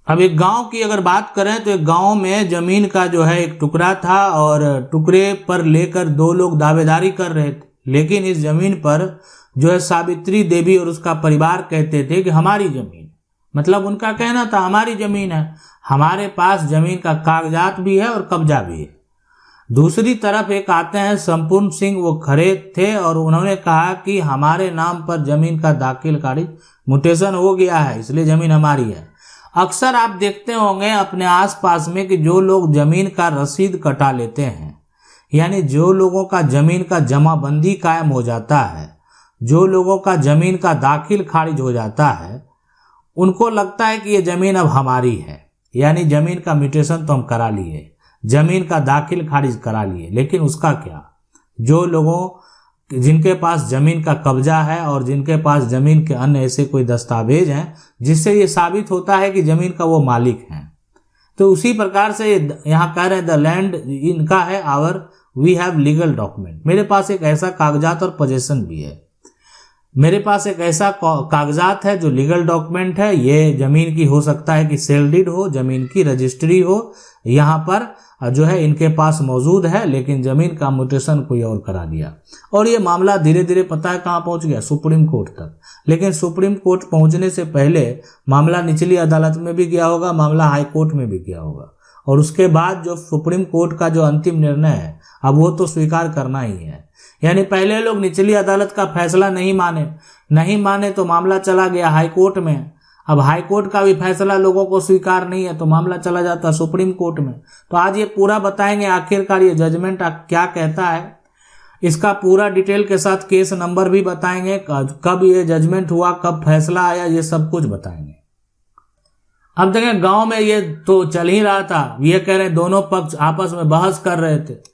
अब एक गांव की अगर बात करें तो एक गांव में जमीन का जो है एक टुकड़ा था और टुकड़े पर लेकर दो लोग दावेदारी कर रहे थे, लेकिन इस जमीन पर जो है सावित्री देवी और उसका परिवार कहते थे कि हमारी जमीन, मतलब उनका कहना था हमारी जमीन है, हमारे पास जमीन का कागजात भी है और कब्जा भी है। दूसरी तरफ एक आते हैं संपूर्ण सिंह, वो खड़े थे और उन्होंने कहा कि हमारे नाम पर जमीन का दाखिल खारिज म्यूटेशन हो गया है, इसलिए जमीन हमारी है। अक्सर आप देखते होंगे अपने आसपास में कि जो लोग जमीन का रसीद कटा लेते हैं, यानी जो लोगों का जमीन का जमाबंदी कायम हो जाता है, जो लोगों का जमीन का दाखिल खारिज हो जाता है, उनको लगता है कि ये जमीन अब हमारी है, यानी जमीन का म्यूटेशन तो हम करा लिए, जमीन का दाखिल खारिज करा लिए। लेकिन उसका क्या, जो लोगों जिनके पास जमीन का कब्जा है और जिनके पास जमीन के अन्य ऐसे कोई दस्तावेज हैं जिससे ये साबित होता है कि जमीन का वो मालिक है, तो उसी प्रकार से यहाँ कह रहे हैं द लैंड इनका है, our we have legal document. मेरे पास एक ऐसा कागजात और पोजेशन भी है, मेरे पास एक ऐसा कागजात है जो लीगल डॉक्यूमेंट है। ये जमीन की हो सकता है कि सेल डीड हो, जमीन की रजिस्ट्री हो, यहाँ पर जो है इनके पास मौजूद है, लेकिन जमीन का म्यूटेशन कोई और करा दिया। और ये मामला धीरे धीरे पता है कहाँ पहुंच गया, सुप्रीम कोर्ट तक। लेकिन सुप्रीम कोर्ट पहुंचने से पहले मामला निचली अदालत में भी गया होगा, मामला हाई कोर्ट में भी गया होगा, और उसके बाद जो सुप्रीम कोर्ट का जो अंतिम निर्णय है अब वो तो स्वीकार करना ही है। यानी पहले लोग निचली अदालत का फैसला नहीं माने तो मामला चला गया हाई कोर्ट में। अब हाई कोर्ट का भी फैसला लोगों को स्वीकार नहीं है तो मामला चला जाता सुप्रीम कोर्ट में। तो आज ये पूरा बताएंगे आखिरकार ये जजमेंट क्या कहता है, इसका पूरा डिटेल के साथ केस नंबर भी बताएंगे, कब ये जजमेंट हुआ, कब फैसला आया, ये सब कुछ बताएंगे। अब देखें गांव में ये तो चल ही रहा था, ये कह रहे दोनों पक्ष आपस में बहस कर रहे थे।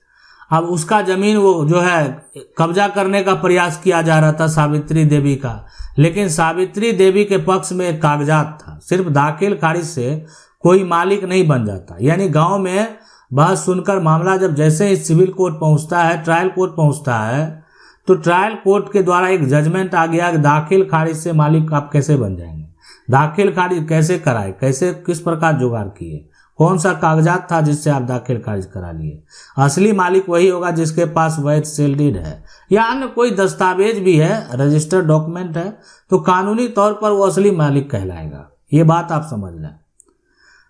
अब उसका जमीन वो जो है कब्जा करने का प्रयास किया जा रहा था सावित्री देवी का, लेकिन सावित्री देवी के पक्ष में एक कागजात था, सिर्फ दाखिल खारिज से कोई मालिक नहीं बन जाता। यानी गांव में बहस सुनकर मामला जब जैसे ही सिविल कोर्ट पहुंचता है, ट्रायल कोर्ट पहुंचता है, तो ट्रायल कोर्ट के द्वारा एक जजमेंट आ गया कि दाखिल खारिज से मालिक आप कैसे बन जाएंगे, दाखिल खारिज कैसे कराए, कैसे किस प्रकार जुगाड़ किए, कौन सा कागजात था जिससे आप दाखिल खारिज करा लिए। असली मालिक वही होगा जिसके पास वैध सेल डीड है या अन्य कोई दस्तावेज भी है, रजिस्टर्ड डॉक्यूमेंट है, तो कानूनी तौर पर वो असली मालिक कहलाएगा। ये बात आप समझ लें।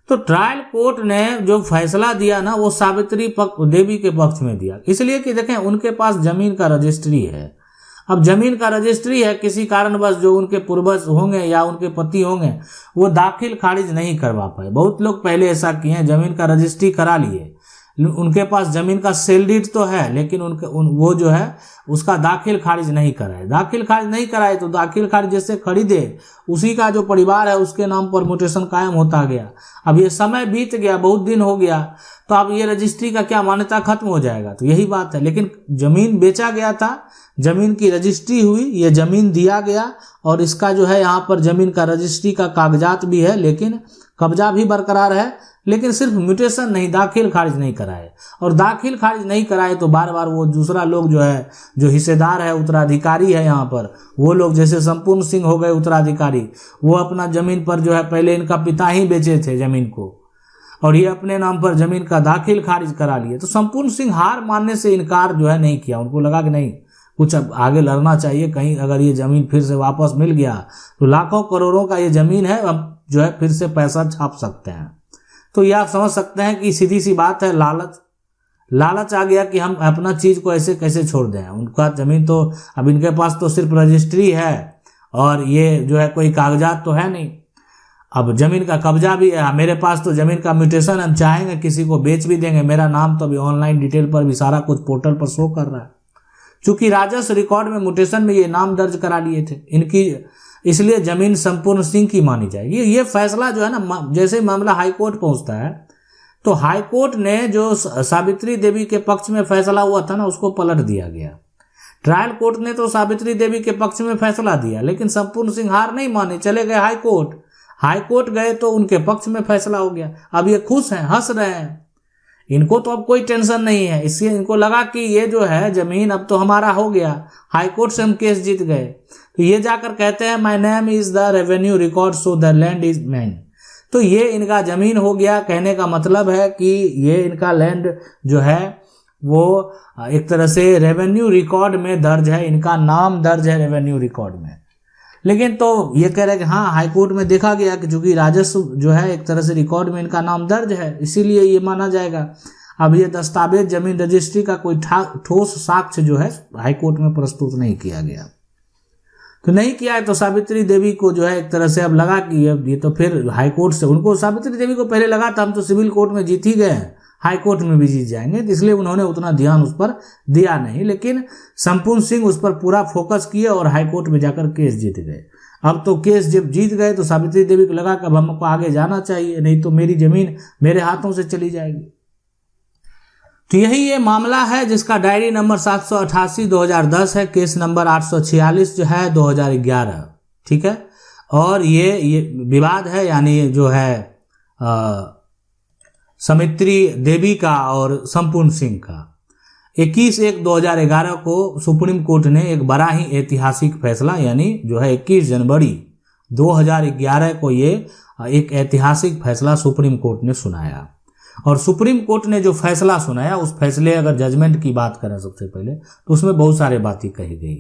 तो ट्रायल कोर्ट ने जो फैसला दिया ना वो सावित्री देवी के पक्ष में दिया, इसलिए कि देखें उनके पास जमीन का रजिस्ट्री है। अब जमीन का रजिस्ट्री है, किसी कारणवश जो उनके पूर्वज होंगे या उनके पति होंगे वो दाखिल खारिज नहीं करवा पाए। बहुत लोग पहले ऐसा किए हैं, जमीन का रजिस्ट्री करा लिए, उनके पास जमीन का सेल डीड तो है लेकिन वो जो है उसका दाखिल खारिज नहीं कराए। दाखिल खारिज नहीं कराए तो दाखिल खारिज जैसे खरीदे उसी का जो परिवार है उसके नाम पर म्यूटेशन कायम होता गया। अब ये समय बीत गया, बहुत दिन हो गया, तो अब ये रजिस्ट्री का क्या मान्यता खत्म हो जाएगा। तो यही बात है। लेकिन जमीन बेचा गया था, जमीन की रजिस्ट्री हुई, ये जमीन दिया गया और इसका जो है यहाँ पर जमीन का रजिस्ट्री का कागजात भी है, लेकिन कब्जा भी बरकरार है, लेकिन सिर्फ म्यूटेशन नहीं, दाखिल खारिज नहीं कराए। और दाखिल खारिज नहीं कराए तो बार बार वो दूसरा लोग जो है, जो हिस्सेदार है, उत्तराधिकारी है यहाँ पर, वो लोग जैसे संपूर्ण सिंह हो गए उत्तराधिकारी, वो अपना जमीन पर जो है पहले इनका पिता ही बेचे थे जमीन को और ये अपने नाम पर जमीन का दाखिल खारिज करा लिए। तो संपूर्ण सिंह हार मानने से इनकार जो है नहीं किया, उनको लगा कि नहीं कुछ अब आगे लड़ना चाहिए, कहीं अगर ये जमीन फिर से वापस मिल गया तो लाखों करोड़ों का ये जमीन है, अब जो है फिर से पैसा छाप सकते हैं। तो ये आप समझ सकते हैं कि सीधी सी बात है, लालच आ गया कि हम अपना चीज को ऐसे कैसे छोड़ दें। उनका जमीन तो अब इनके पास तो सिर्फ रजिस्ट्री है और ये जो है कोई कागजात तो है नहीं। अब जमीन का कब्जा भी है, मेरे पास तो जमीन का म्यूटेशन, हम चाहेंगे किसी को बेच भी देंगे, मेरा नाम तो अभी ऑनलाइन डिटेल पर भी सारा कुछ पोर्टल पर शो कर रहा है। चूंकि राजस्व रिकॉर्ड में म्यूटेशन में ये नाम दर्ज करा लिए थे इनकी, इसलिए जमीन संपूर्ण सिंह की मानी जाएगी। ये फैसला जो है ना, जैसे मामला हाई कोर्ट पहुंचता है तो हाई कोर्ट ने जो सावित्री देवी के पक्ष में फैसला हुआ था ना उसको पलट दिया गया। ट्रायल कोर्ट ने तो सावित्री देवी के पक्ष में फैसला दिया, लेकिन संपूर्ण सिंह हार नहीं माने, चले गए हाई कोर्ट। हाई कोर्ट गए तो उनके पक्ष में फैसला हो गया। अब ये खुश हैं, हंस रहे हैं, इनको तो अब कोई टेंशन नहीं है। इसलिए इनको लगा कि ये जो है जमीन अब तो हमारा हो गया, हाई कोर्ट से हम केस जीत गए। तो ये जाकर कहते हैं my name is the revenue record so the land is man. तो ये इनका जमीन हो गया। कहने का मतलब है कि ये इनका लैंड जो है वो एक तरह से रेवेन्यू रिकॉर्ड में दर्ज है, इनका नाम दर्ज है रेवेन्यू रिकॉर्ड में। लेकिन तो ये कह रहे हैं कि हाँ, हाईकोर्ट में देखा गया कि चूंकि राजस्व जो है एक तरह से रिकॉर्ड में इनका नाम दर्ज है, इसीलिए ये माना जाएगा। अब ये दस्तावेज जमीन रजिस्ट्री का कोई ठोस साक्ष्य जो है हाईकोर्ट में प्रस्तुत नहीं किया गया। तो नहीं किया है तो सावित्री देवी को जो है एक तरह से अब लगा कि ये तो फिर हाईकोर्ट से, उनको सावित्री देवी को पहले लगा था हम तो सिविल कोर्ट में जीत ही गए हैं, हाईकोर्ट में भी जीत जाएंगे, तो इसलिए उन्होंने उतना ध्यान उस पर दिया नहीं। लेकिन संपूर्ण सिंह उस पर पूरा फोकस किए और हाईकोर्ट में जाकर केस जीत गए। अब तो केस जब जीत गए तो सावित्री देवी को लगा कि अब हमको आगे जाना चाहिए, नहीं तो मेरी जमीन मेरे हाथों से चली जाएगी। तो यही ये मामला है जिसका डायरी नंबर 788/2010 है, केस नंबर 846 जो है 2011, ठीक है। और ये विवाद है, यानी जो है सावित्री देवी का और संपूर्ण सिंह का। 21/1/2011 को सुप्रीम कोर्ट ने एक बड़ा ही ऐतिहासिक फैसला, यानी जो है 21 जनवरी 2011 को ये एक ऐतिहासिक फैसला सुप्रीम कोर्ट ने सुनाया। और सुप्रीम कोर्ट ने जो फैसला सुनाया, उस फैसले अगर जजमेंट की बात करें सबसे पहले तो उसमें बहुत सारे बातें कही गई।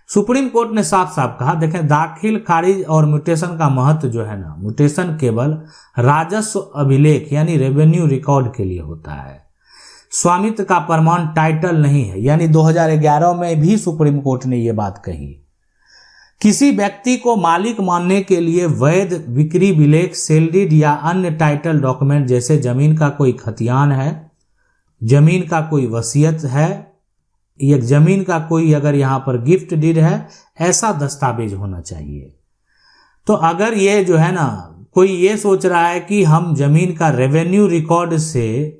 सुप्रीम कोर्ट ने साफ साफ कहा, देखें, दाखिल खारिज और म्यूटेशन का महत्व जो है ना, म्यूटेशन केवल राजस्व अभिलेख यानी रेवेन्यू रिकॉर्ड के लिए होता है, स्वामित्व का प्रमाण टाइटल नहीं है। यानी 2011 में भी सुप्रीम कोर्ट ने ये बात कही। किसी व्यक्ति को मालिक मानने के लिए वैध बिक्री विलेख, सेल डीड या अन्य टाइटल डॉक्यूमेंट जैसे जमीन का कोई खतियान है, जमीन का कोई वसीयत है, या जमीन का कोई अगर यहाँ पर गिफ्ट डीड है, ऐसा दस्तावेज होना चाहिए। तो अगर ये जो है ना, कोई ये सोच रहा है कि हम जमीन का रेवेन्यू रिकॉर्ड से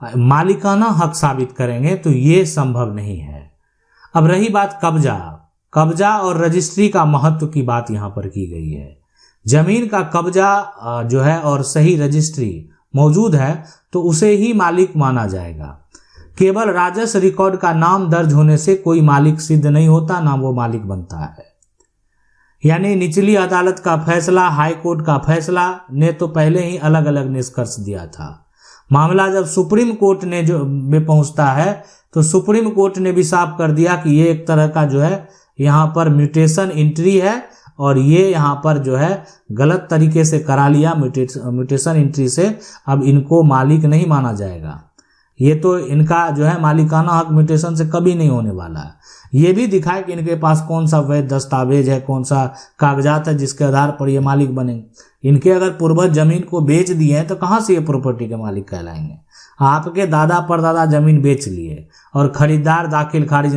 मालिकाना हक साबित करेंगे तो ये संभव नहीं है। अब रही बात कब्जा और रजिस्ट्री का महत्व की बात यहाँ पर की गई है। जमीन का कब्जा जो है और सही रजिस्ट्री मौजूद है तो उसे ही मालिक माना जाएगा। केवल राजस्व रिकॉर्ड का नाम दर्ज होने से कोई मालिक सिद्ध नहीं होता, ना वो मालिक बनता है। यानी निचली अदालत का फैसला, हाई कोर्ट का फैसला ने तो पहले ही अलग अलग निष्कर्ष दिया था। मामला जब सुप्रीम कोर्ट ने जो में पहुंचता है तो सुप्रीम कोर्ट ने भी साफ कर दिया कि ये एक तरह का जो है यहाँ पर म्यूटेशन एंट्री है और ये यहाँ पर जो है गलत तरीके से करा लिया म्यूटेशन एंट्री से, अब इनको मालिक नहीं माना जाएगा। ये तो इनका जो है मालिकाना हक म्यूटेशन से कभी नहीं होने वाला है। ये भी दिखाए कि इनके पास कौन सा वैध दस्तावेज है, कौन सा कागजात है जिसके आधार पर ये मालिक बनेंगे। इनके अगर पूर्वज जमीन को बेच दिए हैं तो कहाँ से ये प्रॉपर्टी के मालिक कहलाएंगे। आपके दादा परदादा जमीन बेच लिए और खरीदार दाखिल खारिज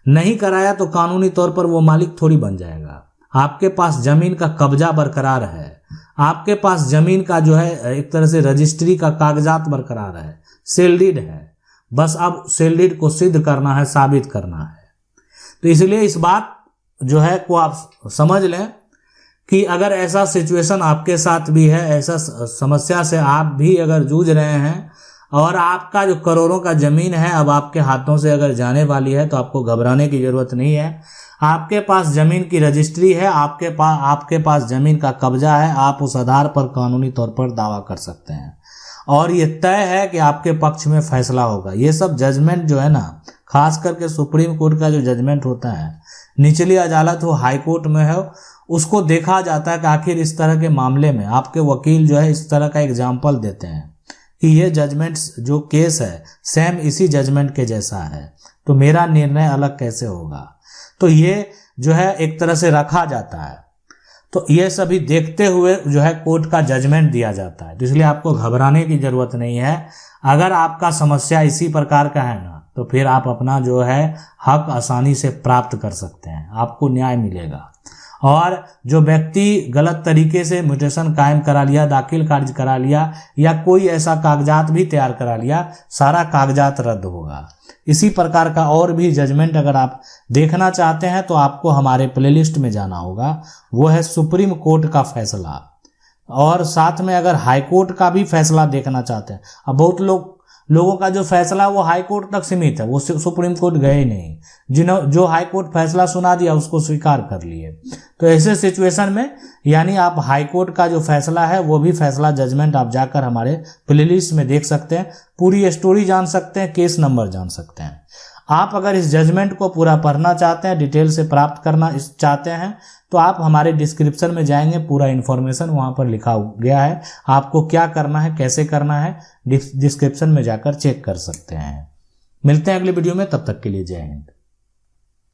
नहीं कराया तो कानूनी तौर पर वो मालिक थोड़ी बन जाएगा। आपके पास जमीन का कब्जा बरकरार है, आपके पास जमीन का जो है एक तरह से रजिस्ट्री का कागजात बरकरार है, सेल डीड है, बस अब सेल डीड को सिद्ध करना है, साबित करना है। तो इसलिए इस बात जो है को आप समझ लें कि अगर ऐसा सिचुएशन आपके साथ भी है, ऐसा समस्या से आप भी अगर जूझ रहे हैं और आपका जो करोड़ों का जमीन है अब आपके हाथों से अगर जाने वाली है तो आपको घबराने की जरूरत नहीं है। आपके पास जमीन की रजिस्ट्री है, आपके पास जमीन का कब्जा है, आप उस आधार पर कानूनी तौर पर दावा कर सकते हैं और ये तय है कि आपके पक्ष में फैसला होगा। ये सब जजमेंट जो है ना, खास करके सुप्रीम कोर्ट का जो जजमेंट होता है, निचली अदालत हो, हाई कोर्ट में हो, उसको देखा जाता है कि आखिर इस तरह के मामले में आपके वकील जो है इस तरह का एग्जाम्पल देते हैं कि ये जजमेंट जो केस है सेम इसी जजमेंट के जैसा है, तो मेरा निर्णय अलग कैसे होगा। तो ये जो है एक तरह से रखा जाता है। तो ये सभी देखते हुए जो है कोर्ट का जजमेंट दिया जाता है। तो इसलिए आपको घबराने की जरूरत नहीं है। अगर आपका समस्या इसी प्रकार का है ना, तो फिर आप अपना जो है हक आसानी से प्राप्त कर सकते हैं, आपको न्याय मिलेगा। और जो व्यक्ति गलत तरीके से म्यूटेशन कायम करा लिया, दाखिल खारिज करा लिया या कोई ऐसा कागजात भी तैयार करा लिया, सारा कागजात रद्द होगा। इसी प्रकार का और भी जजमेंट अगर आप देखना चाहते हैं तो आपको हमारे प्लेलिस्ट में जाना होगा, वो है सुप्रीम कोर्ट का फैसला। और साथ में अगर हाई कोर्ट का भी फैसला देखना चाहते हैं, अब बहुत लोग लोगों का जो फैसला वो हाई कोर्ट तक सीमित है, वो सुप्रीम कोर्ट गए नहीं। जो हाई कोर्ट फैसला सुना दिया उसको स्वीकार कर लिए। तो ऐसे सिचुएशन में यानी आप हाई कोर्ट का जो फैसला है वो भी फैसला जजमेंट आप जाकर हमारे प्लेलिस्ट में देख सकते हैं, पूरी स्टोरी जान सकते हैं, केस नंबर जान सकते हैं। आप अगर इस जजमेंट को पूरा पढ़ना चाहते हैं, डिटेल से प्राप्त करना चाहते हैं, तो आप हमारे डिस्क्रिप्शन में जाएंगे, पूरा इन्फॉर्मेशन वहां पर लिखा गया है। आपको क्या करना है, कैसे करना है, डिस्क्रिप्शन में जाकर चेक कर सकते हैं। मिलते हैं अगले वीडियो में, तब तक के लिए जय हिंद।